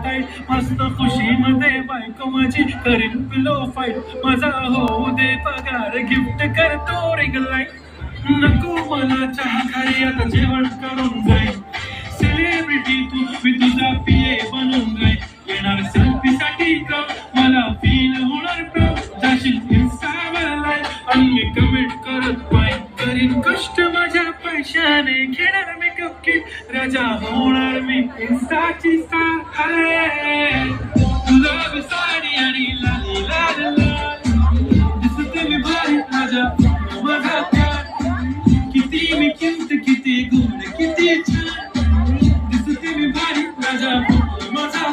tight मस्त खुशीमध्ये बायको माझी करीन पिलो फाईट माझा होऊ दे पगार गिफ्ट करतो रिंग लाईट नको मला चहा खाली आता जेवण करून जाईल सेलिब्रिटी तू मी तुझा पिये बनून जाईल येणार सेल्फी साठी का मला फील होणार प्राऊड जाशील इन्स्टावर लाईक आणि मी कमेंट करत पाय करीन कष्ट माझ्या पैशाने घेणार मेकअप किट राजा होणार मी इन्स्टाची स्टार गुलाबी साडी आणि लाली लाल लाल दिसते मी भारी राजा माझा किती मी क्यूट किती गुण किती छान दिसते मी भारी राजा माझा